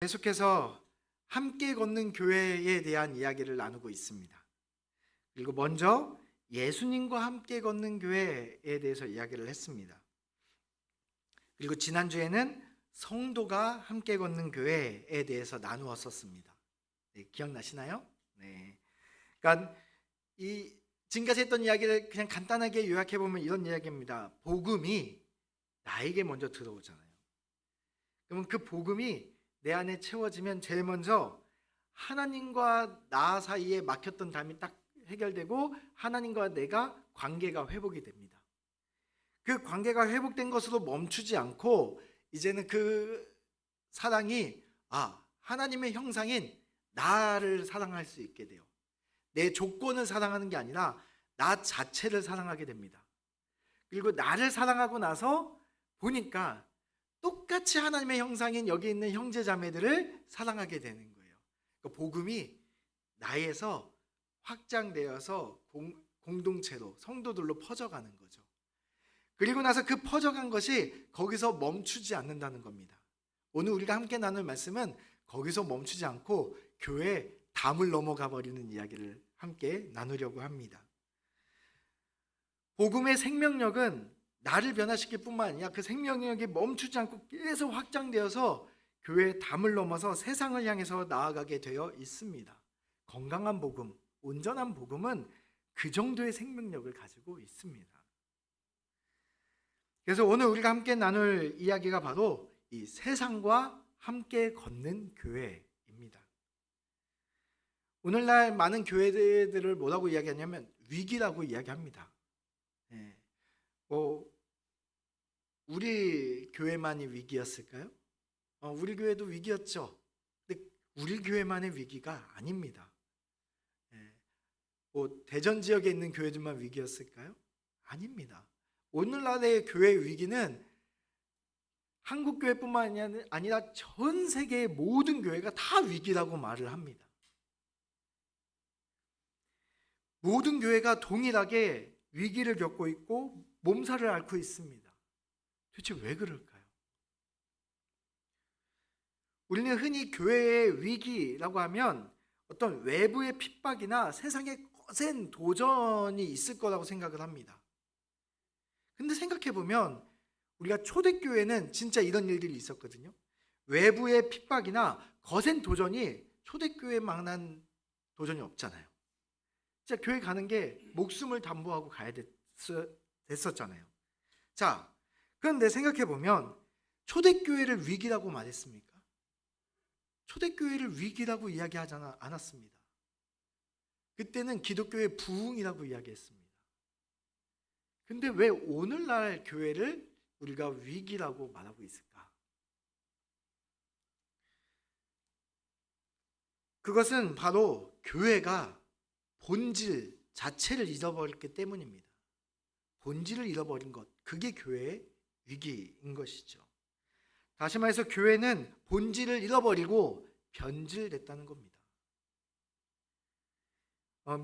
계속해서 함께 걷는 교회에 대한 이야기를 나누고 있습니다. 그리고 먼저 예수님과 함께 걷는 교회에 대해서 이야기를 했습니다. 그리고 지난주에는 성도가 함께 걷는 교회에 대해서 나누었었습니다. 네, 기억나시나요? 네. 그러니까 지금까지 했던 이야기를 그냥 간단하게 요약해 보면 이런 이야기입니다. 복음이 나에게 먼저 들어오잖아요. 그러면 그 복음이 내 안에 채워지면 제일 먼저 하나님과 나 사이에 막혔던 담이 딱 해결되고 하나님과 내가 관계가 회복이 됩니다. 그 관계가 회복된 것으로 멈추지 않고 이제는 그 사랑이 하나님의 형상인 나를 사랑할 수 있게 돼요. 내 조건을 사랑하는 게 아니라 나 자체를 사랑하게 됩니다. 그리고 나를 사랑하고 나서 보니까 똑같이 하나님의 형상인 여기 있는 형제 자매들을 사랑하게 되는 거예요. 그러니까 복음이 나에서 확장되어서 공동체로 성도들로 퍼져가는 거죠. 그리고 나서 그 퍼져간 것이 거기서 멈추지 않는다는 겁니다. 오늘 우리가 함께 나눌 말씀은 거기서 멈추지 않고 교회 담을 넘어가 버리는 이야기를 함께 나누려고 합니다. 복음의 생명력은 나를 변화시킬 뿐만 아니라 그 생명력이 멈추지 않고 계속 확장되어서 교회의 담을 넘어서 세상을 향해서 나아가게 되어 있습니다. 건강한 복음, 온전한 복음은 그 정도의 생명력을 가지고 있습니다. 그래서 오늘 우리가 함께 나눌 이야기가 바로 이 세상과 함께 걷는 교회입니다. 오늘날 많은 교회들을 뭐라고 이야기하냐면 위기라고 이야기합니다. 우리 교회만이 위기였을까요? 우리 교회도 위기였죠. 근데 우리 교회만의 위기가 아닙니다. 대전 지역에 있는 교회들만 위기였을까요? 아닙니다. 오늘날의 교회 위기는 한국 교회뿐만 아니라 전 세계의 모든 교회가 다 위기라고 말을 합니다. 모든 교회가 동일하게 위기를 겪고 있고 몸살을 앓고 있습니다. 도대체 왜 그럴까요? 우리는 흔히 교회의 위기라고 하면 어떤 외부의 핍박이나 세상의 거센 도전이 있을 거라고 생각을 합니다. 근데 생각해 보면 우리가 초대교회는 진짜 이런 일들이 있었거든요. 외부의 핍박이나 거센 도전이 초대교회만한 도전이 없잖아요. 진짜 교회 가는 게 목숨을 담보하고 가야 됐었잖아요. 자, 그런데 생각해 보면 초대교회를 위기라고 말했습니까? 초대교회를 위기라고 이야기하지 않았습니다. 그때는 기독교의 부흥이라고 이야기했습니다. 근데 왜 오늘날 교회를 우리가 위기라고 말하고 있을까? 그것은 바로 교회가 본질 자체를 잃어버렸기 때문입니다. 본질을 잃어버린 것, 그게 교회의 위기인 것이죠. 다시 말해서 교회는 본질을 잃어버리고 변질됐다는 겁니다.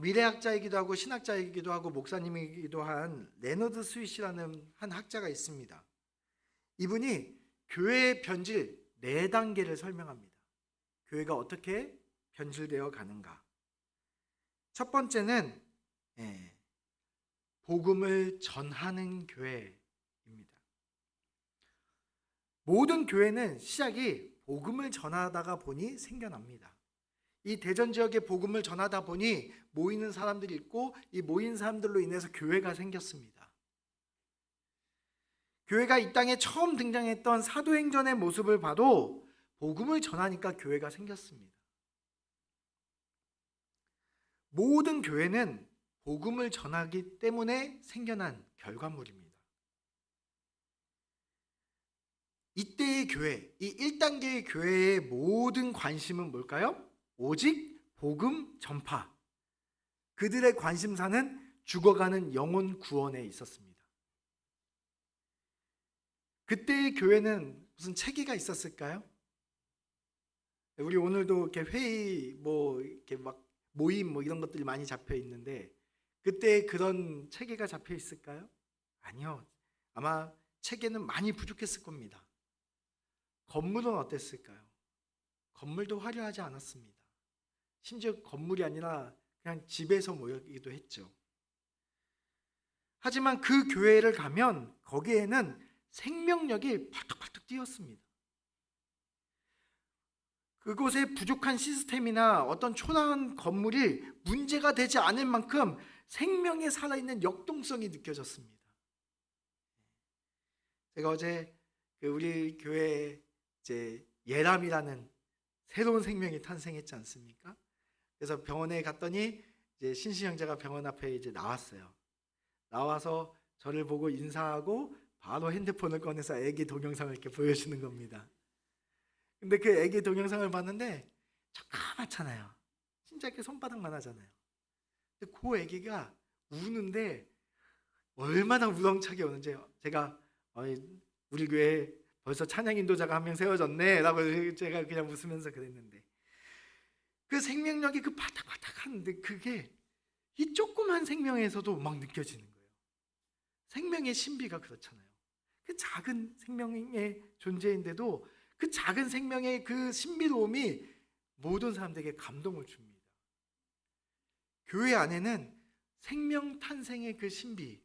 미래학자이기도 하고 신학자이기도 하고 목사님이기도 한 레너드 스윗이라는 한 학자가 있습니다. 이분이 교회의 변질 4단계를 설명합니다. 교회가 어떻게 변질되어 가는가. 첫 번째는 복음을 전하는 교회입니다. 모든 교회는 시작이 복음을 전하다가 보니 생겨납니다. 이 대전 지역에 복음을 전하다 보니 모이는 사람들이 있고 이 모인 사람들로 인해서 교회가 생겼습니다. 교회가 이 땅에 처음 등장했던 사도행전의 모습을 봐도 복음을 전하니까 교회가 생겼습니다. 모든 교회는 복음을 전하기 때문에 생겨난 결과물입니다. 이때의 교회, 이 1단계의 교회의 모든 관심은 뭘까요? 오직 복음 전파. 그들의 관심사는 죽어가는 영혼 구원에 있었습니다. 그때의 교회는 무슨 체계가 있었을까요? 우리 오늘도 이렇게 회의, 이렇게 막 모임 이런 것들이 많이 잡혀 있는데 그때 그런 체계가 잡혀 있을까요? 아니요. 아마 체계는 많이 부족했을 겁니다. 건물은 어땠을까요? 건물도 화려하지 않았습니다. 심지어 건물이 아니라 그냥 집에서 모이기도 했죠. 하지만 그 교회를 가면 거기에는 생명력이 팔뚝팔뚝 뛰었습니다. 그곳에 부족한 시스템이나 어떤 초라한 건물이 문제가 되지 않을 만큼 생명에 살아있는 역동성이 느껴졌습니다. 제가 어제 우리 교회에 이제 예람이라는 새로운 생명이 탄생했지 않습니까? 그래서 병원에 갔더니 이제 신시 형제가 병원 앞에 이제 나왔어요. 나와서 저를 보고 인사하고 바로 핸드폰을 꺼내서 아기 동영상을 이렇게 보여주는 겁니다. 근데 그 아기 동영상을 봤는데 조그맣잖아요. 진짜 이렇게 손바닥만 하잖아요. 근데 그 아기가 우는데 얼마나 우렁차게 우는지 제가 우리 교회에 벌써 찬양 인도자가 한 명 세워졌네 라고 제가 그냥 웃으면서 그랬는데 그 생명력이 그 바닥바닥하는데 그게 이 조그만 생명에서도 막 느껴지는 거예요. 생명의 신비가 그렇잖아요. 그 작은 생명의 존재인데도 그 작은 생명의 그 신비로움이 모든 사람들에게 감동을 줍니다. 교회 안에는 생명 탄생의 그 신비,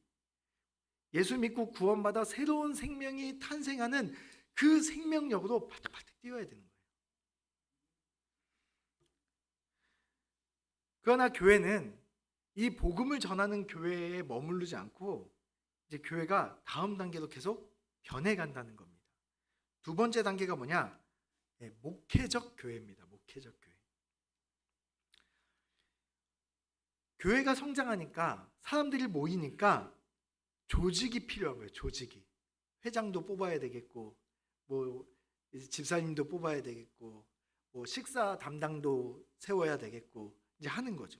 예수 믿고 구원받아 새로운 생명이 탄생하는 그 생명력으로 바짝바짝 뛰어야 되는 거예요. 그러나 교회는 이 복음을 전하는 교회에 머무르지 않고 이제 교회가 다음 단계로 계속 변해간다는 겁니다. 두 번째 단계가 뭐냐? 목회적 교회입니다. 목회적 교회. 교회가 성장하니까 사람들이 모이니까 조직이 필요한 거예요. 조직이. 회장도 뽑아야 되겠고, 뭐 집사님도 뽑아야 되겠고, 뭐 식사 담당도 세워야 되겠고 이제 하는 거죠.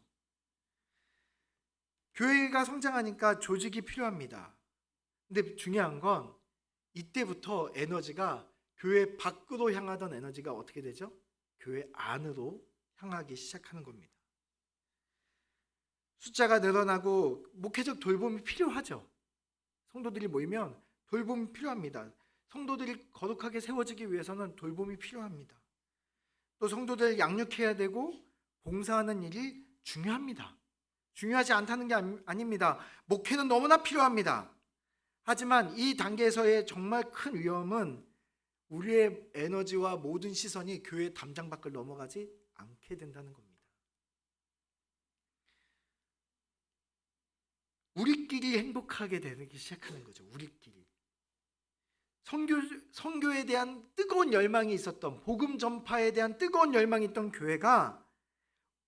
교회가 성장하니까 조직이 필요합니다. 근데 중요한 건 이때부터 에너지가 교회 밖으로 향하던 에너지가 어떻게 되죠? 교회 안으로 향하기 시작하는 겁니다. 숫자가 늘어나고 목회적 돌봄이 필요하죠. 성도들이 모이면 돌봄이 필요합니다. 성도들이 거룩하게 세워지기 위해서는 돌봄이 필요합니다. 또 성도들 양육해야 되고 봉사하는 일이 중요합니다. 중요하지 않다는 게 아닙니다. 목회는 너무나 필요합니다. 하지만 이 단계에서의 정말 큰 위험은 우리의 에너지와 모든 시선이 교회 담장 밖을 넘어가지 않게 된다는 겁니다. 우리끼리 행복하게 되기 시작하는 거죠. 우리끼리. 선교에 대한 뜨거운 열망이 있었던, 복음 전파에 대한 뜨거운 열망이 있던 교회가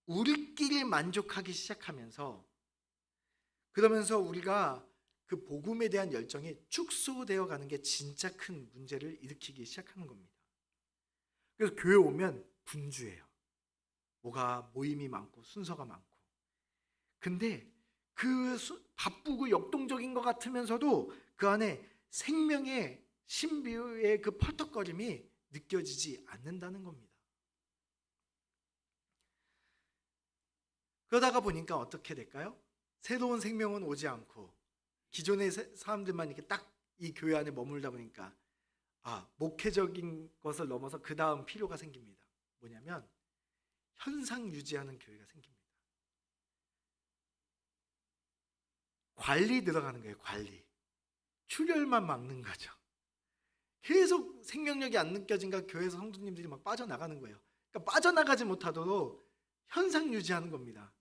우리끼리 만족하기 시작하면서, 그러면서 우리가 그 복음에 대한 열정이 축소되어 가는 게 진짜 큰 문제를 일으키기 시작하는 겁니다. 그래서 교회 오면 분주해요. 뭐가 모임이 많고 순서가 많고. 근데 그 바쁘고 역동적인 것 같으면서도 그 안에 생명의 신비의 그 펄떡거림이 느껴지지 않는다는 겁니다. 그러다가 보니까 어떻게 될까요? 새로운 생명은 오지 않고 기존의 사람들만 이렇게 딱 이 교회 안에 머물다 보니까 목회적인 것을 넘어서 그 다음 필요가 생깁니다. 뭐냐면 현상 유지하는 교회가 생깁니다. 관리 들어가는 거예요. 관리. 출혈만 막는 거죠. 계속 생명력이 안 느껴진가 교회에서 성도님들이 막 빠져나가는 거예요. 그러니까 빠져나가지 못하도록 현상 유지하는 겁니다.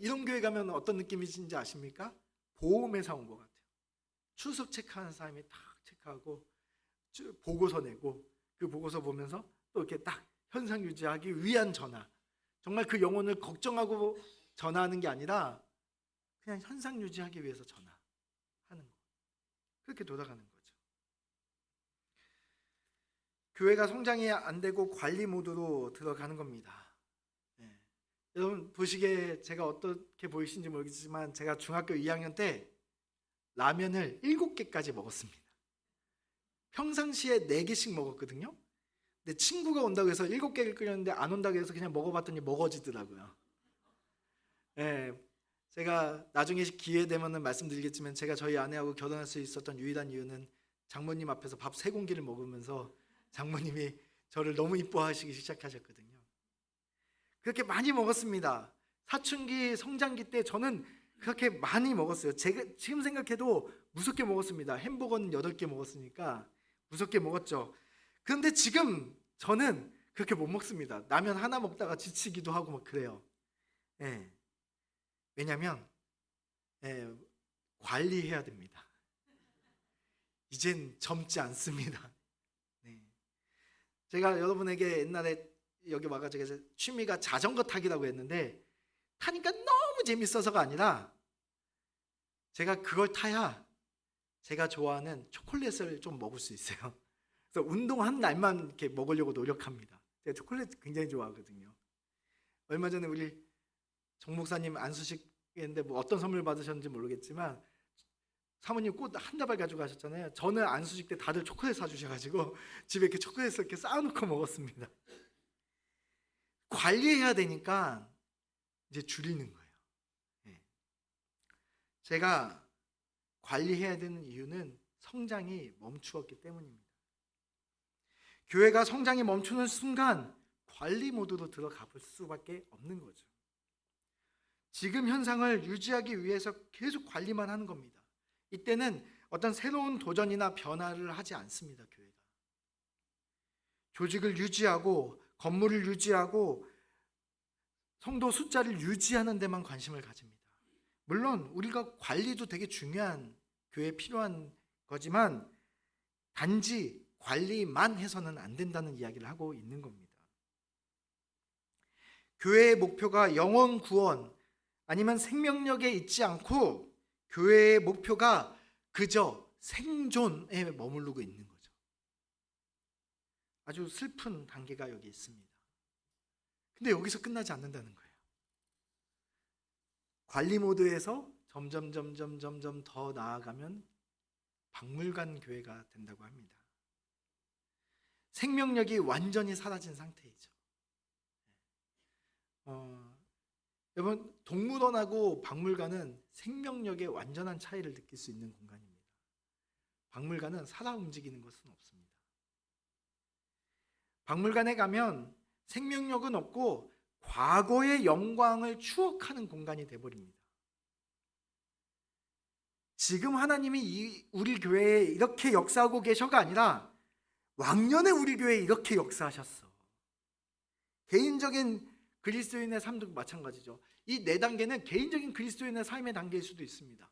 이런 교회 가면 어떤 느낌이신지 아십니까? 보험회사 온 것 같아요. 출석 체크하는 사람이 딱 체크하고 보고서 내고 그 보고서 보면서 또 이렇게 딱 현상 유지하기 위한 전화. 정말 그 영혼을 걱정하고 전화하는 게 아니라 그냥 현상 유지하기 위해서 전화하는 거. 그렇게 돌아가는 거죠. 교회가 성장이 안 되고 관리 모드로 들어가는 겁니다. 여러분 보시기에 제가 어떻게 보이시는지 모르겠지만 제가 중학교 2학년 때 라면을 7개까지 먹었습니다. 평상시에 4개씩 먹었거든요. 근데 친구가 온다고 해서 7개를 끓였는데 안 온다고 해서 그냥 먹어봤더니 먹어지더라고요. 제가 나중에 기회 되면 말씀드리겠지만 제가 저희 아내하고 결혼할 수 있었던 유일한 이유는 장모님 앞에서 밥 3공기를 먹으면서 장모님이 저를 너무 이뻐하시기 시작하셨거든요. 그렇게 많이 먹었습니다. 사춘기, 성장기 때 저는 그렇게 많이 먹었어요. 제가 지금 생각해도 무섭게 먹었습니다. 햄버거는 8개 먹었으니까 무섭게 먹었죠. 그런데 지금 저는 그렇게 못 먹습니다. 라면 하나 먹다가 지치기도 하고 막 그래요. 예. 왜냐면 관리해야 됩니다. 이젠 젊지 않습니다. 네. 제가 여러분에게 옛날에 여기 와가지고 취미가 자전거 타기라고 했는데 타니까 너무 재밌어서가 아니라 제가 그걸 타야 제가 좋아하는 초콜릿을 좀 먹을 수 있어요. 그래서 운동한 날만 이렇게 먹으려고 노력합니다. 제가 초콜릿 굉장히 좋아하거든요. 얼마 전에 우리 정 목사님 안수식인데 뭐 어떤 선물 받으셨는지 모르겠지만 사모님 꽃 한 다발 가지고 가셨잖아요. 저는 안수식 때 다들 초콜릿 사주셔가지고 집에 이렇게 초콜릿을 이렇게 쌓아놓고 먹었습니다. 관리해야 되니까 이제 줄이는 거예요. 네. 제가 관리해야 되는 이유는 성장이 멈추었기 때문입니다. 교회가 성장이 멈추는 순간 관리 모드로 들어가 볼 수밖에 없는 거죠. 지금 현상을 유지하기 위해서 계속 관리만 하는 겁니다. 이때는 어떤 새로운 도전이나 변화를 하지 않습니다. 교회가 조직을 유지하고 건물을 유지하고 성도 숫자를 유지하는 데만 관심을 가집니다. 물론 우리가 관리도 되게 중요한 교회에 필요한 거지만 단지 관리만 해서는 안 된다는 이야기를 하고 있는 겁니다. 교회의 목표가 영혼 구원 아니면 생명력에 있지 않고 교회의 목표가 그저 생존에 머무르고 있는 거죠. 아주 슬픈 단계가 여기 있습니다. 근데 여기서 끝나지 않는다는 거예요. 관리 모드에서 점점 더 나아가면 박물관 교회가 된다고 합니다. 생명력이 완전히 사라진 상태이죠. 여러분, 동물원하고 박물관은 생명력의 완전한 차이를 느낄 수 있는 공간입니다. 박물관은 살아 움직이는 것은 없습니다. 박물관에 가면 생명력은 없고 과거의 영광을 추억하는 공간이 되어버립니다. 지금 하나님이 우리 교회에 이렇게 역사하고 계셔가 아니라 왕년에 우리 교회에 이렇게 역사하셨어. 개인적인 그리스도인의 삶도 마찬가지죠. 이 4단계는 개인적인 그리스도인의 삶의 단계일 수도 있습니다.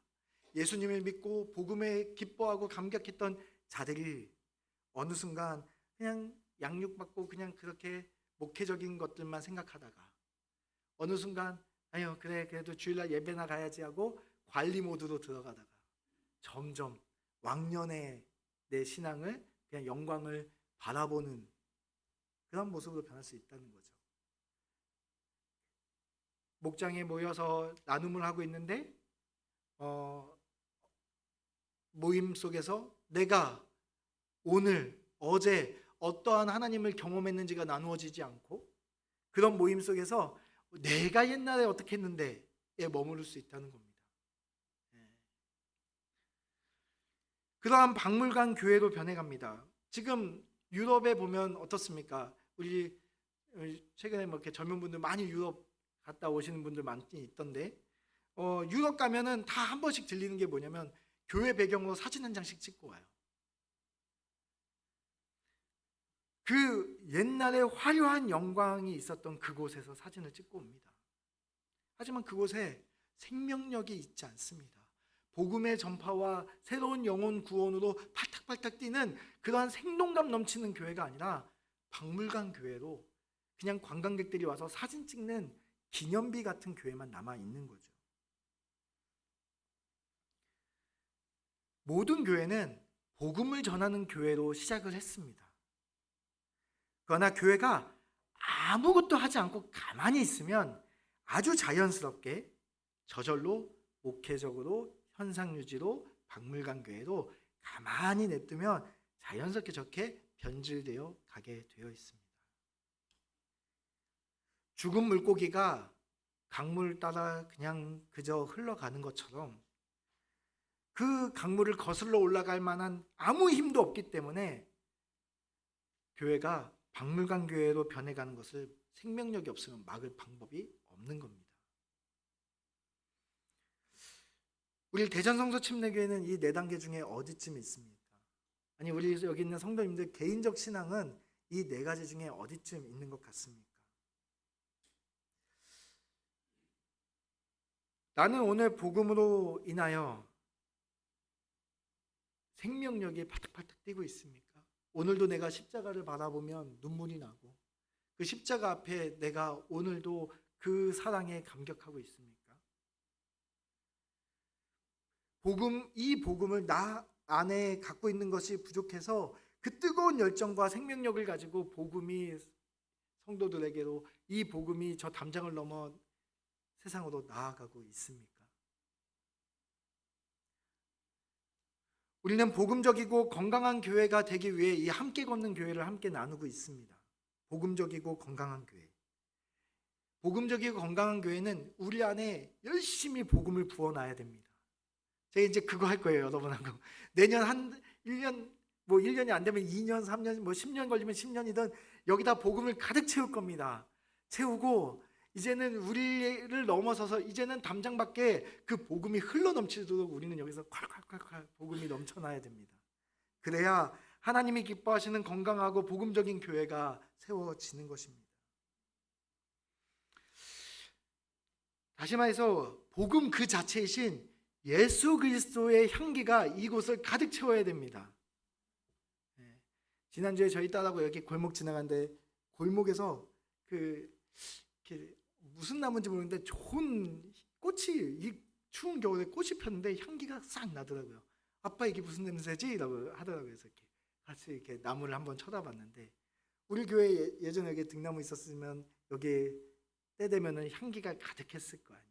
예수님을 믿고 복음에 기뻐하고 감격했던 자들이 어느 순간 그냥 양육받고 그냥 그렇게 목회적인 것들만 생각하다가 어느 순간 아유 그래 그래도 주일날 예배나 가야지 하고 관리 모드로 들어가다가 점점 왕년의 내 신앙을 그냥 영광을 바라보는 그런 모습으로 변할 수 있다는 거죠. 목장에 모여서 나눔을 하고 있는데 모임 속에서 내가 오늘 어제 어떠한 하나님을 경험했는지가 나누어지지 않고 그런 모임 속에서 내가 옛날에 어떻게 했는데에 머무를 수 있다는 겁니다. 그러한 박물관 교회로 변해갑니다. 지금 유럽에 보면 어떻습니까? 우리 최근에 뭐 이렇게 젊은 분들 많이 유럽 갔다 오시는 분들 많이 있던데 유럽 가면은 다 한 번씩 들리는 게 뭐냐면 교회 배경으로 사진 한 장씩 찍고 와요. 그 옛날에 화려한 영광이 있었던 그곳에서 사진을 찍고 옵니다. 하지만 그곳에 생명력이 있지 않습니다. 복음의 전파와 새로운 영혼 구원으로 팔딱팔딱 뛰는 그러한 생동감 넘치는 교회가 아니라 박물관 교회로 그냥 관광객들이 와서 사진 찍는 기념비 같은 교회만 남아 있는 거죠. 모든 교회는 복음을 전하는 교회로 시작을 했습니다. 그러나 교회가 아무것도 하지 않고 가만히 있으면 아주 자연스럽게 저절로 목회적으로 현상 유지로 박물관 교회로 가만히 냅두면 자연스럽게 저렇게 변질되어 가게 되어 있습니다. 죽은 물고기가 강물 따라 그냥 그저 흘러가는 것처럼 그 강물을 거슬러 올라갈 만한 아무 힘도 없기 때문에 교회가 박물관 교회로 변해가는 것을 생명력이 없으면 막을 방법이 없는 겁니다. 우리 대전성서 침례교회는 이 네 단계 중에 어디쯤 있습니까? 아니, 우리 여기 있는 성도님들 개인적 신앙은 이 네 가지 중에 어디쯤 있는 것 같습니까? 나는 오늘 복음으로 인하여 생명력이 파득파득 뛰고 있습니까? 오늘도 내가 십자가를 바라보면 눈물이 나고 그 십자가 앞에 내가 오늘도 그 사랑에 감격하고 있습니까? 이 복음을 나 안에 갖고 있는 것이 부족해서 그 뜨거운 열정과 생명력을 가지고 복음이 성도들에게로 이 복음이 저 담장을 넘어 세상으로 나아가고 있습니까? 우리는 복음적이고 건강한 교회가 되기 위해 이 함께 걷는 교회를 함께 나누고 있습니다. 복음적이고 건강한 교회. 복음적이고 건강한 교회는 우리 안에 열심히 복음을 부어놔야 됩니다. 제가 이제 그거 할 거예요, 여러분하고. 내년 한 1년, 1년이 안 되면 2년, 3년, 10년 걸리면 10년이든 여기다 복음을 가득 채울 겁니다. 채우고 이제는 우리를 넘어서서 이제는 담장 밖에 그 복음이 흘러 넘치도록 우리는 여기서 콸콸콸콸 복음이 넘쳐나야 됩니다. 그래야 하나님이 기뻐하시는 건강하고 복음적인 교회가 세워지는 것입니다. 다시 말해서 복음 그 자체이신 예수 그리스도의 향기가 이곳을 가득 채워야 됩니다. 지난주에 저희 딸하고 여기 골목 지나갔는데 골목에서 이렇게 무슨 나무인지 모르겠는데 좋은 꽃이 이 추운 겨울에 꽃이 폈는데 향기가 싹 나더라고요. 아빠 이게 무슨 냄새지? 라고 하더라고요. 그래서 이렇게 같이 이렇게 나무를 한번 쳐다봤는데 우리 교회 예전에 여기 등나무 있었으면 여기 때 되면은 향기가 가득했을 거 아니에요.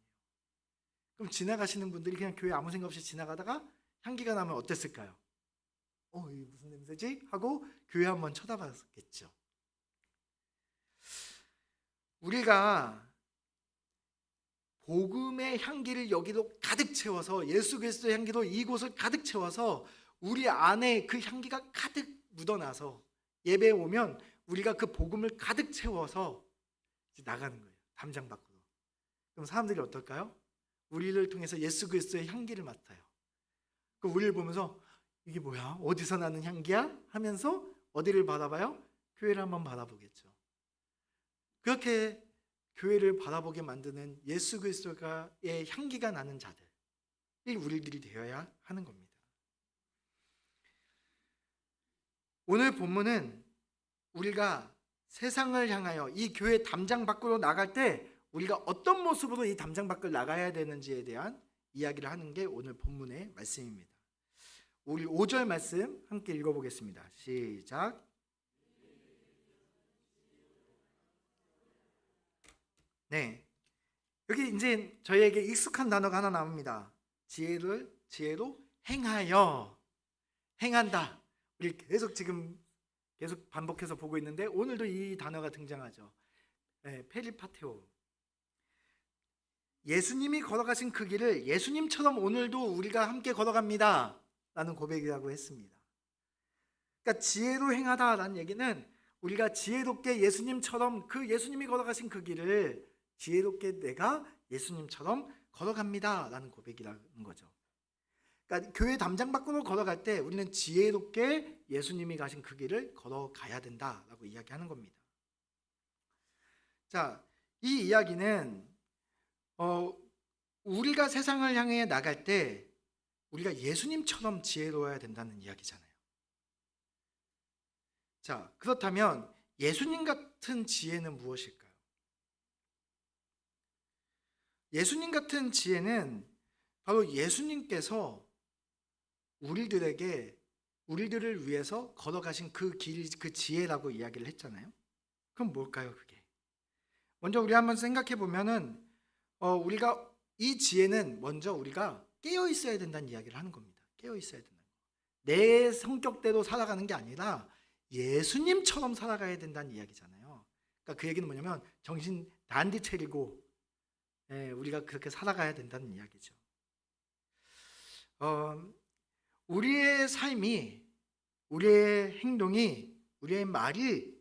그럼 지나가시는 분들이 그냥 교회 아무 생각 없이 지나가다가 향기가 나면 어땠을까요? 이게 무슨 냄새지? 하고 교회 한번 쳐다봤겠죠. 우리가 복음의 향기를 여기도 가득 채워서 예수 그리스도의 향기로 이곳을 가득 채워서 우리 안에 그 향기가 가득 묻어나서 예배에 오면 우리가 그 복음을 가득 채워서 이제 나가는 거예요. 담장 밖으로. 그럼 사람들이 어떨까요? 우리를 통해서 예수 그리스도의 향기를 맡아요. 그럼 우리를 보면서 이게 뭐야? 어디서 나는 향기야? 하면서 어디를 바라봐요? 교회를 한번 바라보겠죠. 그렇게 교회를 바라보게 만드는 예수 그리스도의 향기가 나는 자들이 우리들이 되어야 하는 겁니다. 오늘 본문은 우리가 세상을 향하여 이 교회 담장 밖으로 나갈 때 우리가 어떤 모습으로 이 담장 밖을 나가야 되는지에 대한 이야기를 하는 게 오늘 본문의 말씀입니다. 우리 5절 말씀 함께 읽어보겠습니다. 시작. 네, 여기 이제 저희에게 익숙한 단어가 하나 나옵니다. 지혜로 행하여, 행한다. 우리 계속 반복해서 보고 있는데 오늘도 이 단어가 등장하죠. 네, 페리파테오. 예수님이 걸어가신 그 길을 예수님처럼 오늘도 우리가 함께 걸어갑니다 라는 고백이라고 했습니다. 그러니까 지혜로 행하다라는 얘기는 우리가 지혜롭게 예수님처럼 그 예수님이 걸어가신 그 길을 지혜롭게 내가 예수님처럼 걸어갑니다 라는 고백이라는 거죠. 그러니까 교회 담장 밖으로 걸어갈 때 우리는 지혜롭게 예수님이 가신 그 길을 걸어가야 된다라고 이야기하는 겁니다. 자, 이 이야기는 우리가 세상을 향해 나갈 때 우리가 예수님처럼 지혜로워야 된다는 이야기잖아요. 자, 그렇다면 예수님 같은 지혜는 무엇일까요? 예수님 같은 지혜는 바로 예수님께서 우리들을 위해서 걸어가신 그 길, 그 지혜라고 이야기를 했잖아요. 그럼 뭘까요, 그게? 먼저 우리 한번 생각해 보면은 우리가 이 지혜는 먼저 우리가 깨어 있어야 된다는 이야기를 하는 겁니다. 깨어 있어야 된다는 거. 내 성격대로 살아가는 게 아니라 예수님처럼 살아가야 된다는 이야기잖아요. 그러니까 그 얘기는 뭐냐면 정신 단디 차리고 우리가 그렇게 살아가야 된다는 이야기죠. 우리의 삶이, 우리의 행동이, 우리의 말이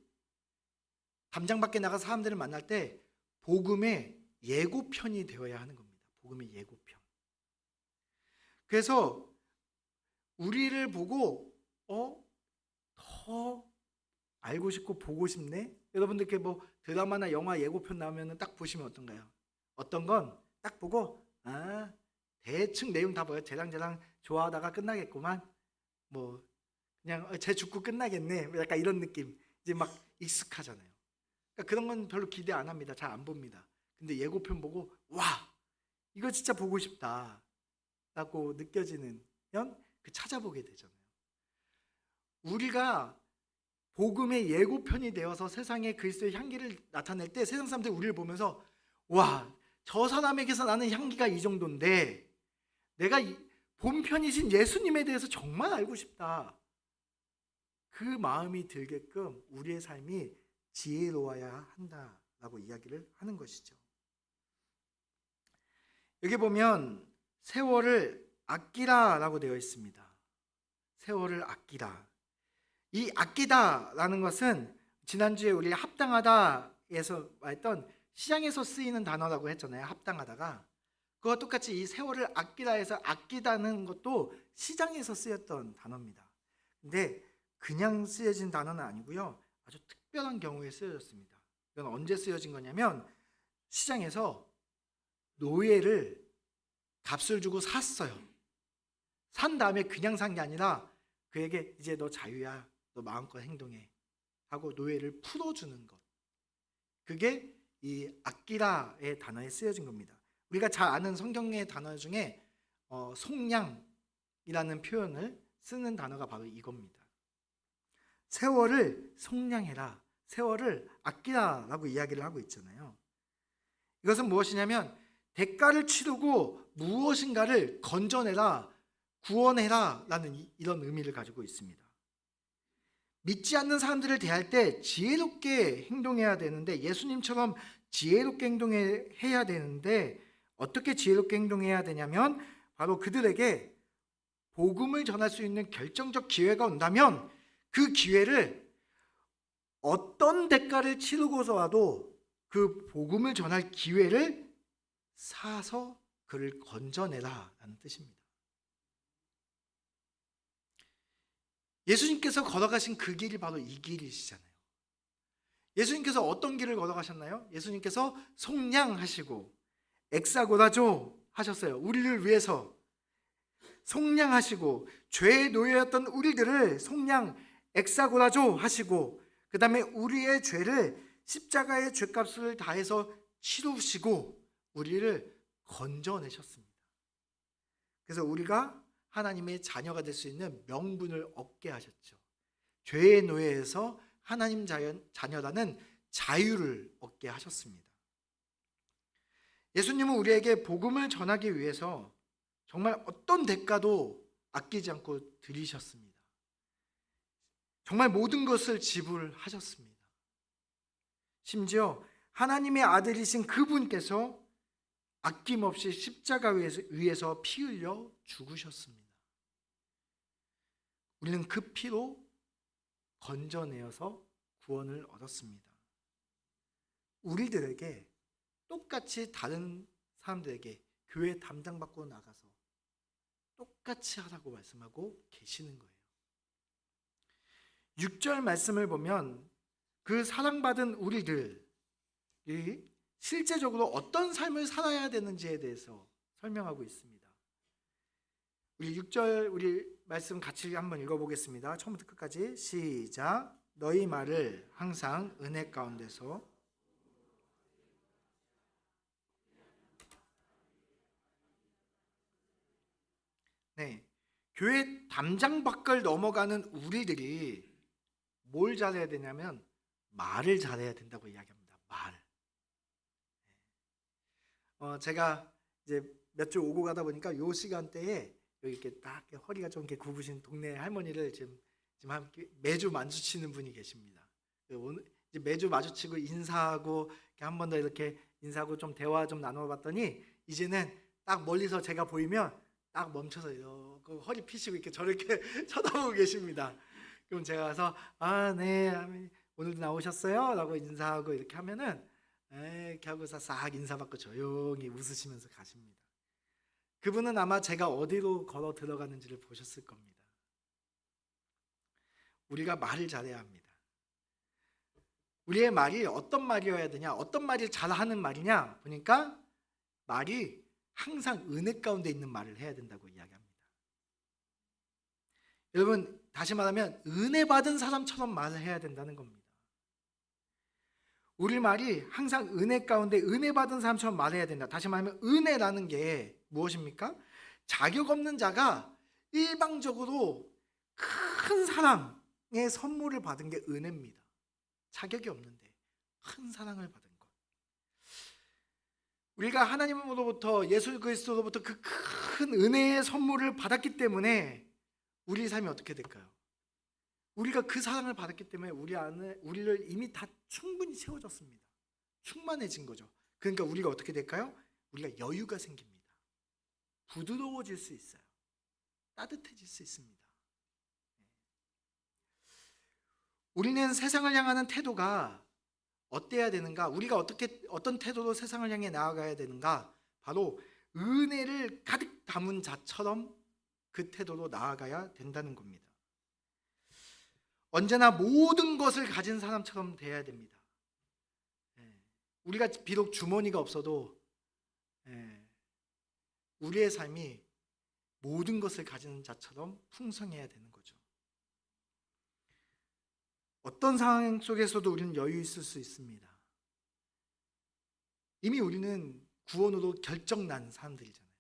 담장 밖에 나가 사람들을 만날 때 복음의 예고편이 되어야 하는 겁니다. 복음의 예고편. 그래서 우리를 보고 더 알고 싶고 보고 싶네. 여러분들께 뭐 드라마나 영화 예고편 나오면 딱 보시면 어떤가요? 어떤 건 딱 보고 대충 내용 다 보여. 쟤랑 좋아하다가 끝나겠구만. 뭐 그냥 쟤 죽고 끝나겠네. 약간 이런 느낌. 이제 막 익숙하잖아요. 그러니까 그런 건 별로 기대 안 합니다. 잘 안 봅니다. 근데 예고편 보고 와 이거 진짜 보고 싶다 라고 느껴지는 그 찾아보게 되잖아요. 우리가 복음의 예고편이 되어서 세상에 그리스도의 향기를 나타낼 때 세상 사람들이 우리를 보면서 와, 저 사람에게서 나는 향기가 이 정도인데 내가 본편이신 예수님에 대해서 정말 알고 싶다. 그 마음이 들게끔 우리의 삶이 지혜로워야 한다라고 이야기를 하는 것이죠. 여기 보면 세월을 아끼라라고 되어 있습니다. 세월을 아끼라. 이 아끼다라는 것은 지난주에 우리 합당하다에서 말했던 시장에서 쓰이는 단어라고 했잖아요. 합당하다가 그와 똑같이 이 세월을 아끼라 해서 아끼다는 것도 시장에서 쓰였던 단어입니다. 근데 그냥 쓰여진 단어는 아니고요. 아주 특별한 경우에 쓰여졌습니다. 이건 언제 쓰여진 거냐면 시장에서 노예를 값을 주고 샀어요. 산 다음에 그냥 산 게 아니라 그에게 이제 너 자유야. 너 마음껏 행동해. 하고 노예를 풀어주는 것. 그게 이 아끼라의 단어에 쓰여진 겁니다. 우리가 잘 아는 성경의 단어 중에 속량이라는 표현을 쓰는 단어가 바로 이겁니다. 세월을 속량해라. 세월을 아끼라라고 이야기를 하고 있잖아요. 이것은 무엇이냐면 대가를 치르고 무엇인가를 건져내라, 구원해라 라는 이런 의미를 가지고 있습니다. 믿지 않는 사람들을 대할 때 지혜롭게 행동해야 되는데 예수님처럼 지혜롭게 행동해야 되는데 어떻게 지혜롭게 행동해야 되냐면 바로 그들에게 복음을 전할 수 있는 결정적 기회가 온다면 그 기회를 어떤 대가를 치르고서라도 그 복음을 전할 기회를 사서 그를 건져내라 라는 뜻입니다. 예수님께서 걸어가신 그 길이 바로 이 길이시잖아요. 예수님께서 어떤 길을 걸어가셨나요? 예수님께서 속량하시고 엑사고라조 하셨어요. 우리를 위해서 속량하시고 죄의 노예였던 우리들을 속량 엑사고라조 하시고 그 다음에 우리의 죄를 십자가의 죄값을 다해서 치루시고 우리를 건져내셨습니다. 그래서 우리가 하나님의 자녀가 될 수 있는 명분을 얻게 하셨죠. 죄의 노예에서 하나님 자녀라는 자유를 얻게 하셨습니다. 예수님은 우리에게 복음을 전하기 위해서 정말 어떤 대가도 아끼지 않고 드리셨습니다. 정말 모든 것을 지불하셨습니다. 심지어 하나님의 아들이신 그분께서 아낌없이 십자가 위에서 피 흘려 죽으셨습니다. 우리는 그 피로 건져내어서 구원을 얻었습니다. 우리들에게 똑같이 다른 사람들에게 교회 담당 받고 나가서 똑같이 하라고 말씀하고 계시는 거예요. 6절 말씀을 보면 그 사랑받은 우리들이 실제적으로 어떤 삶을 살아야 되는지에 대해서 설명하고 있습니다. 우리 6절 우리 말씀 같이 한번 읽어보겠습니다. 처음부터 끝까지 시작. 너희 말을 항상 은혜 가운데서 교회 담장 밖을 넘어가는 우리들이 뭘 잘해야 되냐면 말을 잘해야 된다고 이야기합니다. 말. 제가 이제 몇 주 오고 가다 보니까 요 시간대에 여기 이렇게 딱 허리가 좀 이렇게 굽으신 동네 할머니를 지금 매주 마주치는 분이 계십니다. 오늘 이제 매주 마주치고 인사하고 한 번 더 이렇게 인사하고 좀 대화 좀 나눠봤더니 이제는 딱 멀리서 제가 보이면 딱 멈춰서 이렇게 허리 피시고 이렇게 저렇게 쳐다보고 계십니다. 그럼 제가 가서 네 오늘도 나오셨어요? 라고 인사하고 이렇게 하면은 이렇게 하고서 싹 인사받고 조용히 웃으시면서 가십니다. 그분은 아마 제가 어디로 걸어 들어가는지를 보셨을 겁니다. 우리가 말을 잘해야 합니다. 우리의 말이 어떤 말이어야 되냐, 어떤 말이 잘하는 말이냐 보니까 말이 항상 은혜 가운데 있는 말을 해야 된다고 이야기합니다. 여러분, 다시 말하면 은혜 받은 사람처럼 말을 해야 된다는 겁니다. 우리 말이 항상 은혜 가운데 은혜 받은 사람처럼 말해야 된다. 다시 말하면 은혜라는 게 무엇입니까? 자격 없는 자가 일방적으로 큰 사랑의 선물을 받은 게 은혜입니다. 자격이 없는데 큰 사랑을 받은 것. 우리가 하나님으로부터, 예수 그리스도로부터 그 큰 은혜의 선물을 받았기 때문에 우리 삶이 어떻게 될까요? 우리가 그 사랑을 받았기 때문에 우리 안에 우리를 이미 다 충분히 채워졌습니다. 충만해진 거죠. 그러니까 우리가 어떻게 될까요? 우리가 여유가 생깁니다. 부드러워질 수 있어요. 따뜻해질 수 있습니다. 우리는 세상을 향하는 태도가 어때야 되는가? 우리가 어떤 태도로 세상을 향해 나아가야 되는가? 바로 은혜를 가득 담은 자처럼 그 태도로 나아가야 된다는 겁니다. 언제나 모든 것을 가진 사람처럼 돼야 됩니다. 우리가 비록 주머니가 없어도 우리의 삶이 모든 것을 가진 자처럼 풍성해야 되는 거죠. 어떤 상황 속에서도 우리는 여유 있을 수 있습니다. 이미 우리는 구원으로 결정난 사람들이잖아요.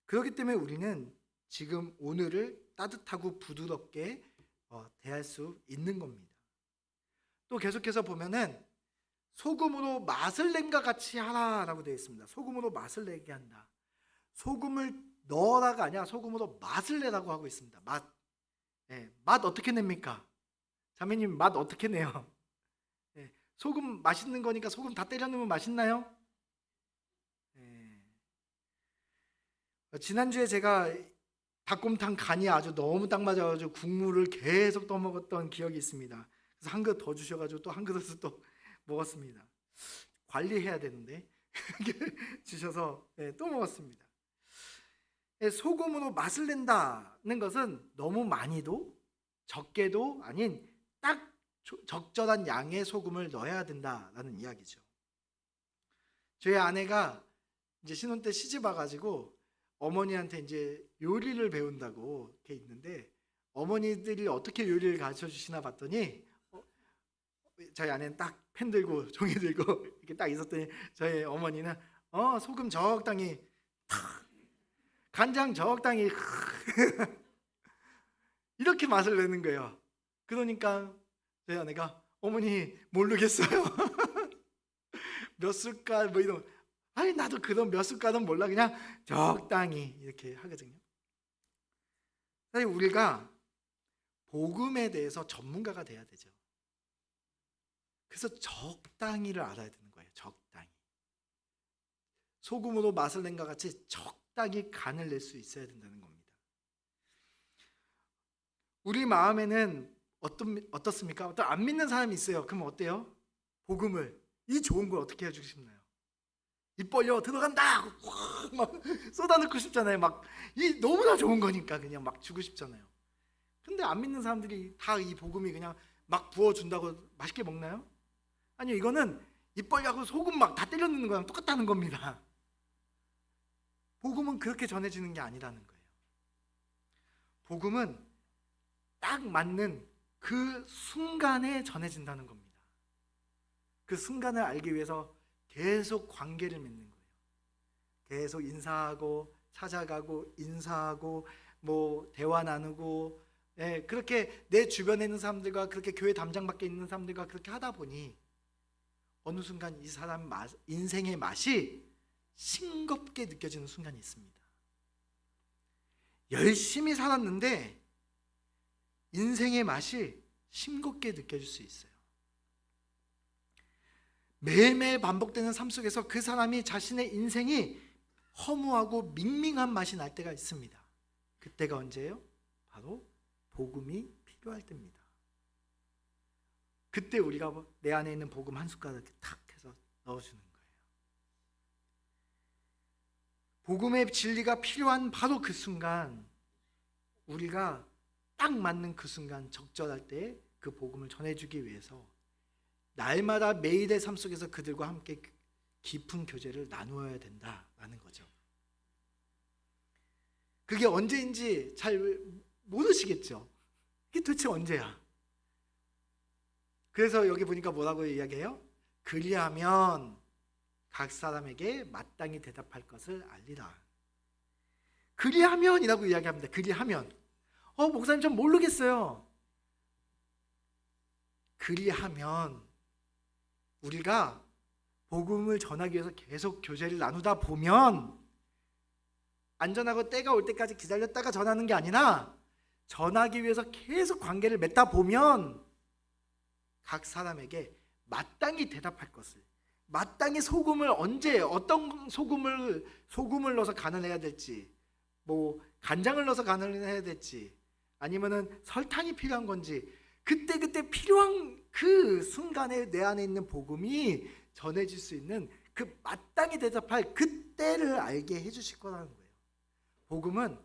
그렇기 때문에 우리는 지금 오늘을 따뜻하고 부드럽게 대할 수 있는 겁니다. 또 계속해서 보면은 소금으로 맛을 낸과 같이 하라라고 되어 있습니다. 소금으로 맛을 내게 한다. 소금을 넣어라가 아니라 소금으로 맛을 내라고 하고 있습니다. 맛. 맛 어떻게 냅니까? 자매님, 맛 어떻게 내요? 소금 맛있는 거니까 소금 다 때려 넣으면 맛있나요? 지난주에 제가 닭곰탕 간이 아주 너무 딱 맞아가지고 국물을 계속 떠먹었던 기억이 있습니다. 그래서 한 그릇 더 주셔가지고 또 한 그릇을 또 먹었습니다. 관리해야 되는데 주셔서 또 먹었습니다. 소금으로 맛을 낸다는 것은 너무 많이도 적게도 아닌 딱 적절한 양의 소금을 넣어야 된다라는 이야기죠. 저희 아내가 이제 신혼 때 시집 와가지고 어머니한테 이제 요리를 배운다고 이렇게 있는데 어머니들이 어떻게 요리를 가르쳐 주시나 봤더니 저희 아내는 딱 펜 들고 종이 들고 이렇게 딱 있었더니 저희 어머니는 소금 적당히 탁, 간장 적당히 이렇게 맛을 내는 거예요. 그러니까 저희 아내가 어머니 모르겠어요. 몇 숟갈 뭐 이런, 아니 나도 그런 몇 숟갈은 몰라, 그냥 적당히 이렇게 하거든요. 사실 우리가 복음에 대해서 전문가가 돼야 되죠. 그래서 적당히를 알아야 되는 거예요. 적당히. 소금으로 맛을 낸과 같이 적당히 간을 낼 수 있어야 된다는 겁니다. 우리 마음에는 어떻습니까? 어떤 안 믿는 사람이 있어요. 그럼 어때요? 복음을, 이 좋은 걸 어떻게 해주고 싶나요? 입 벌려 들어간다 하고 막 쏟아넣고 싶잖아요. 막 이 너무나 좋은 거니까 그냥 막 주고 싶잖아요. 근데 안 믿는 사람들이 다 이 복음이 그냥 막 부어준다고 맛있게 먹나요? 아니요, 이거는 입 벌려고 소금 막 다 때려 넣는 거랑 똑같다는 겁니다. 복음은 그렇게 전해지는 게 아니라는 거예요. 복음은 딱 맞는 그 순간에 전해진다는 겁니다. 그 순간을 알기 위해서 계속 관계를 맺는 거예요. 계속 인사하고 찾아가고 인사하고 뭐 대화 나누고, 그렇게 내 주변에 있는 사람들과, 그렇게 교회 담장 밖에 있는 사람들과 그렇게 하다 보니 어느 순간 이 사람 인생의 맛이 싱겁게 느껴지는 순간이 있습니다. 열심히 살았는데 인생의 맛이 싱겁게 느껴질 수 있어요. 매일매일 반복되는 삶 속에서 그 사람이 자신의 인생이 허무하고 밍밍한 맛이 날 때가 있습니다. 그때가 언제예요? 바로 복음이 필요할 때입니다. 그때 우리가 내 안에 있는 복음 한 숟가락 이렇게 탁 해서 넣어주는 거예요. 복음의 진리가 필요한 바로 그 순간, 우리가 딱 맞는 그 순간, 적절할 때 그 복음을 전해주기 위해서 날마다 매일의 삶 속에서 그들과 함께 깊은 교제를 나누어야 된다라는 거죠. 그게 언제인지 잘 모르시겠죠. 이게 도대체 언제야? 그래서 여기 보니까 뭐라고 이야기해요? 그리하면 각 사람에게 마땅히 대답할 것을 알리라. 그리하면이라고 이야기합니다. 그리하면. 목사님 좀 모르겠어요. 그리하면 우리가 복음을 전하기 위해서 계속 교제를 나누다 보면, 안전하고 때가 올 때까지 기다렸다가 전하는 게 아니라 전하기 위해서 계속 관계를 맺다 보면 각 사람에게 마땅히 대답할 것을, 마땅히 소금을 언제 어떤 소금을 넣어서 간을 해야 될지, 뭐 간장을 넣어서 간을 해야 될지, 아니면은 설탕이 필요한 건지, 그때 필요한 그 순간에 내 안에 있는 복음이 전해질 수 있는 그 마땅히 대답할 그때를 알게 해주실 거라는 거예요. 복음은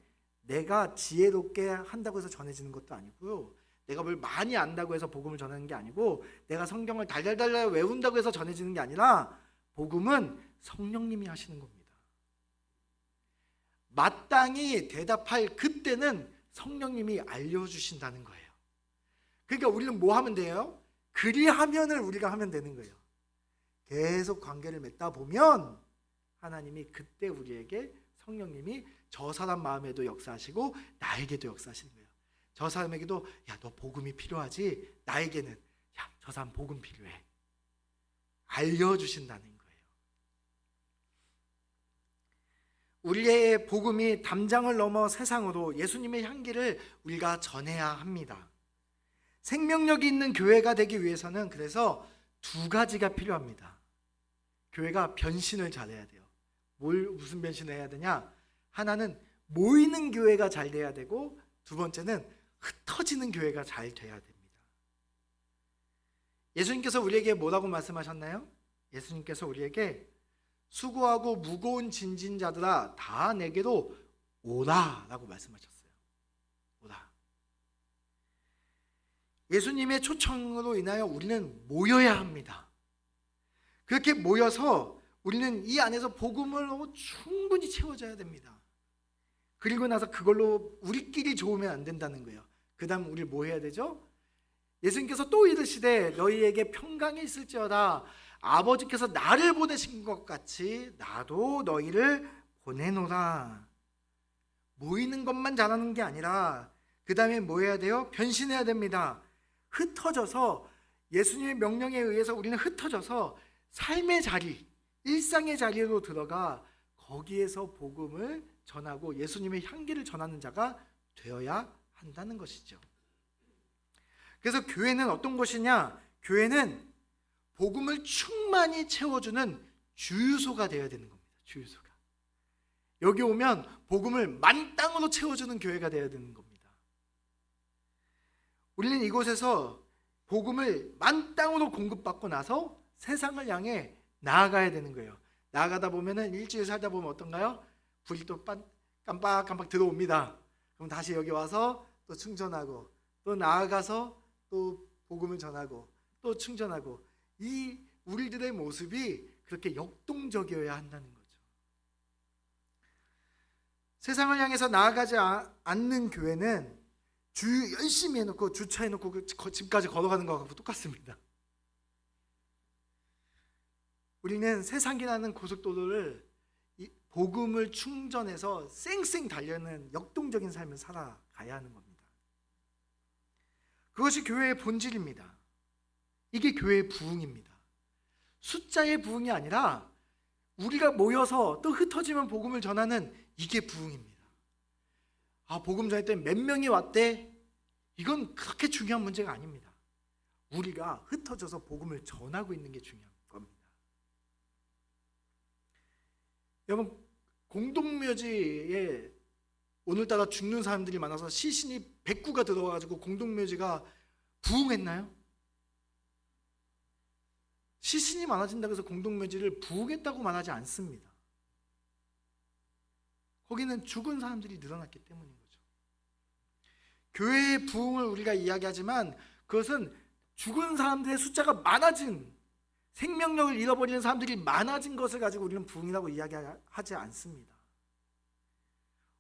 내가 지혜롭게 한다고 해서 전해지는 것도 아니고요, 내가 뭘 많이 안다고 해서 복음을 전하는 게 아니고, 내가 성경을 달달달 외운다고 해서 전해지는 게 아니라, 복음은 성령님이 하시는 겁니다. 마땅히 대답할 그때는 성령님이 알려주신다는 거예요. 그러니까 우리는 뭐 하면 돼요? 그리하면을 우리가 하면 되는 거예요. 계속 관계를 맺다 보면 하나님이 그때 우리에게, 성령님이 저 사람 마음에도 역사하시고 나에게도 역사하시는 거예요. 저 사람에게도 야, 너 복음이 필요하지? 나에게는 야, 저 사람 복음 필요해. 알려주신다는 거예요. 우리의 복음이 담장을 넘어 세상으로 예수님의 향기를 우리가 전해야 합니다. 생명력이 있는 교회가 되기 위해서는 그래서 두 가지가 필요합니다. 교회가 변신을 잘해야 돼요. 무슨 변신을 해야 되냐? 하나는 모이는 교회가 잘 돼야 되고, 두 번째는 흩어지는 교회가 잘 돼야 됩니다. 예수님께서 우리에게 뭐라고 말씀하셨나요? 예수님께서 우리에게 수고하고 무거운 짐진 자들아 다 내게로 오라 라고 말씀하셨어요. 오라. 예수님의 초청으로 인하여 우리는 모여야 합니다. 그렇게 모여서 우리는 이 안에서 복음을 충분히 채워져야 됩니다. 그리고 나서 그걸로 우리끼리 좋으면 안 된다는 거예요. 그 다음 우리 뭐 해야 되죠? 예수님께서 또 이르시되 너희에게 평강이 있을지어다. 아버지께서 나를 보내신 것 같이 나도 너희를 보내노라. 모이는 것만 잘하는 게 아니라 그 다음에 뭐 해야 돼요? 변신해야 됩니다. 흩어져서, 예수님의 명령에 의해서 우리는 흩어져서 삶의 자리, 일상의 자리로 들어가 거기에서 복음을 전하고 예수님의 향기를 전하는 자가 되어야 한다는 것이죠. 그래서 교회는 어떤 것이냐? 교회는 복음을 충만히 채워주는 주유소가 되어야 되는 겁니다. 주유소가. 여기 오면 복음을 만땅으로 채워주는 교회가 되어야 되는 겁니다. 우리는 이곳에서 복음을 만땅으로 공급받고 나서 세상을 향해 나아가야 되는 거예요. 나아가다 보면은 일주일 살다 보면 어떤가요? 불이 또 깜빡깜빡 들어옵니다. 그럼 다시 여기 와서 또 충전하고, 또 나아가서 또 복음을 전하고, 또 충전하고, 이 우리들의 모습이 그렇게 역동적이어야 한다는 거죠. 세상을 향해서 나아가지 않는 교회는 주유 열심히 해놓고 주차해놓고 그 집까지 걸어가는 거하고 똑같습니다. 우리는 세상이라는 고속도로를 복음을 충전해서 쌩쌩 달려는 역동적인 삶을 살아가야 하는 겁니다. 그것이 교회의 본질입니다. 이게 교회의 부흥입니다. 숫자의 부흥이 아니라 우리가 모여서 또 흩어지면 복음을 전하는, 이게 부흥입니다. 복음 전했더니 몇 명이 왔대? 이건 그렇게 중요한 문제가 아닙니다. 우리가 흩어져서 복음을 전하고 있는 게 중요한 겁니다. 여러분, 공동묘지에 오늘따라 죽는 사람들이 많아서 시신이 100구가 들어와가지고 공동묘지가 부흥했나요? 시신이 많아진다고 해서 공동묘지를 부으겠다고 말하지 않습니다. 거기는 죽은 사람들이 늘어났기 때문인 거죠. 교회의 부흥을 우리가 이야기하지만 그것은 죽은 사람들의 숫자가 많아진, 생명력을 잃어버리는 사람들이 많아진 것을 가지고 우리는 부흥이라고 이야기하지 않습니다.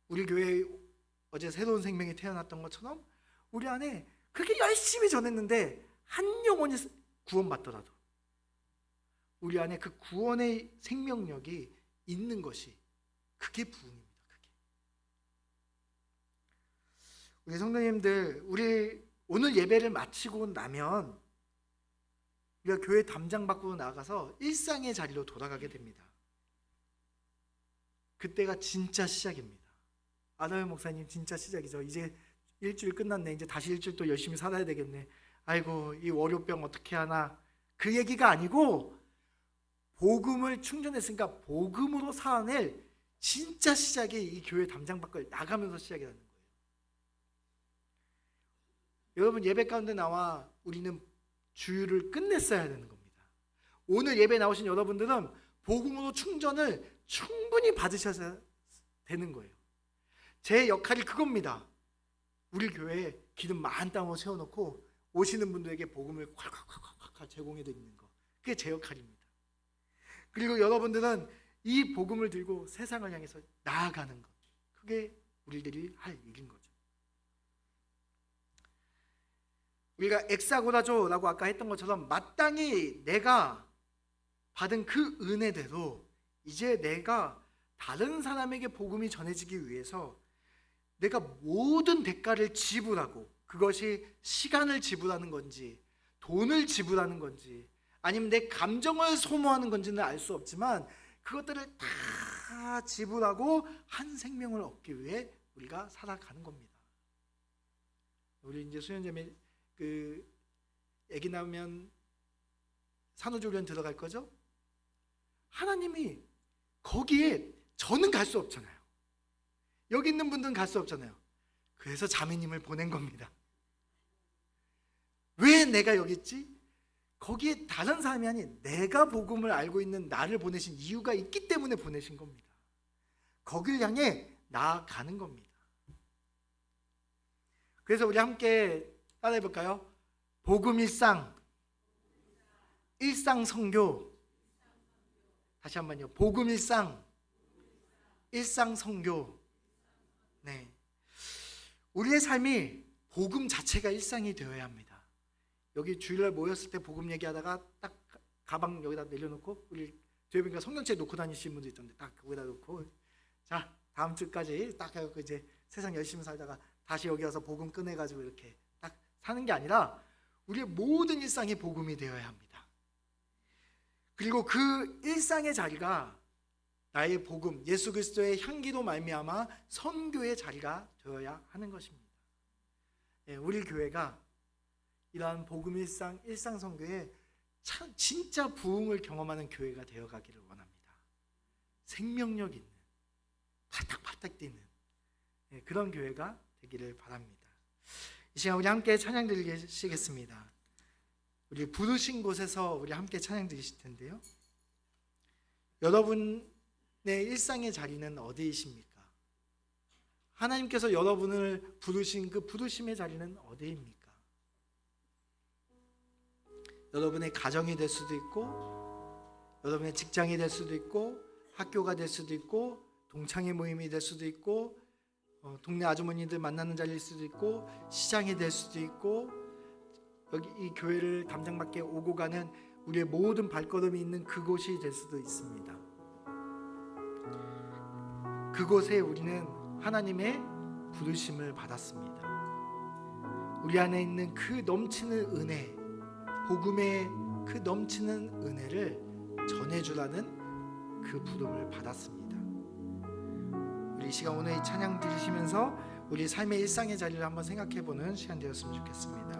우리 교회에 어제 새로운 생명이 태어났던 것처럼 우리 안에 그렇게 열심히 전했는데 한 영혼이 구원받더라도 우리 안에 그 구원의 생명력이 있는 것이, 그게 부흥입니다. 그게. 우리 성도님들, 우리 오늘 예배를 마치고 나면 우리가 교회 담장 밖으로 나가서 일상의 자리로 돌아가게 됩니다. 그때가 진짜 시작입니다. 아담의 목사님, 진짜 시작이죠. 이제 일주일 끝났네. 이제 다시 일주일 또 열심히 살아야 되겠네. 아이고, 이 월요병 어떻게 하나. 그 얘기가 아니고 복음을 충전했으니까 복음으로 살아낼 진짜 시작이 이 교회 담장 밖을 나가면서 시작이라는 거예요. 여러분, 예배 가운데 나와 우리는 주일을 끝냈어야 되는 겁니다. 오늘 예배 나오신 여러분들은 복음으로 충전을 충분히 받으셔야 되는 거예요. 제 역할이 그겁니다. 우리 교회에 기름 만땅으로 세워놓고 오시는 분들에게 복음을 콸콸콸콸 제공해 드리는 거, 그게 제 역할입니다. 그리고 여러분들은 이 복음을 들고 세상을 향해서 나아가는 것, 그게 우리들이 할 일인 거죠. 우리가 엑사고라조라고 아까 했던 것처럼 마땅히 내가 받은 그 은혜대로 이제 내가 다른 사람에게 복음이 전해지기 위해서 내가 모든 대가를 지불하고, 그것이 시간을 지불하는 건지 돈을 지불하는 건지 아니면 내 감정을 소모하는 건지는 알 수 없지만 그것들을 다 지불하고 한 생명을 얻기 위해 우리가 살아가는 겁니다. 우리 이제 수련자매 아기 낳으면 산후조리원 들어갈 거죠? 하나님이 거기에 저는 갈 수 없잖아요. 여기 있는 분들은 갈 수 없잖아요. 그래서 자매님을 보낸 겁니다. 왜 내가 여기 있지? 거기에 다른 사람이 아닌 내가 복음을 알고 있는 나를 보내신 이유가 있기 때문에 보내신 겁니다. 거길 향해 나아가는 겁니다. 그래서 우리 함께 따라해 볼까요? 복음 일상, 일상 선교. 다시 한번요. 복음 일상, 일상 선교. 네. 우리의 삶이 복음 자체가 일상이 되어야 합니다. 여기 주일날 모였을 때 복음 얘기하다가 딱 가방 여기다 내려놓고, 우리 뒤에 보니까 성경책 놓고 다니시는 분도 있던데 딱 거기다 놓고, 자 다음 주까지 딱 해갖고 이제 세상 열심히 살다가 다시 여기 와서 복음 꺼내가지고 이렇게 딱 사는 게 아니라 우리의 모든 일상이 복음이 되어야 합니다. 그리고 그 일상의 자리가 나의 복음, 예수 그리스도의 향기로 말미암아 선교의 자리가 되어야 하는 것입니다. 우리 교회가 이러한 복음 일상 선교에 진짜 부흥을 경험하는 교회가 되어가기를 원합니다. 생명력 있는, 바닥바닥 뛰는 그런 교회가 되기를 바랍니다. 이 시간 우리 함께 찬양 드리시겠습니다. 우리 부르신 곳에서 우리 함께 찬양 드리실 텐데요. 여러분의 일상의 자리는 어디이십니까? 하나님께서 여러분을 부르신 그 부르심의 자리는 어디입니까? 여러분의 가정이 될 수도 있고, 여러분의 직장이 될 수도 있고, 학교가 될 수도 있고, 동창회 모임이 될 수도 있고, 동네 아주머니들 만나는 자리일 수도 있고, 시장이 될 수도 있고, 여기 이 교회를 담장 밖에 오고 가는 우리의 모든 발걸음이 있는 그곳이 될 수도 있습니다. 그곳에 우리는 하나님의 부르심을 받았습니다. 우리 안에 있는 그 넘치는 은혜, 복음의 그 넘치는 은혜를 전해주라는 그 부름을 받았습니다. 우리 이 시간 오늘 이 찬양 들으시면서 우리 삶의 일상의 자리를 한번 생각해보는 시간 되었으면 좋겠습니다.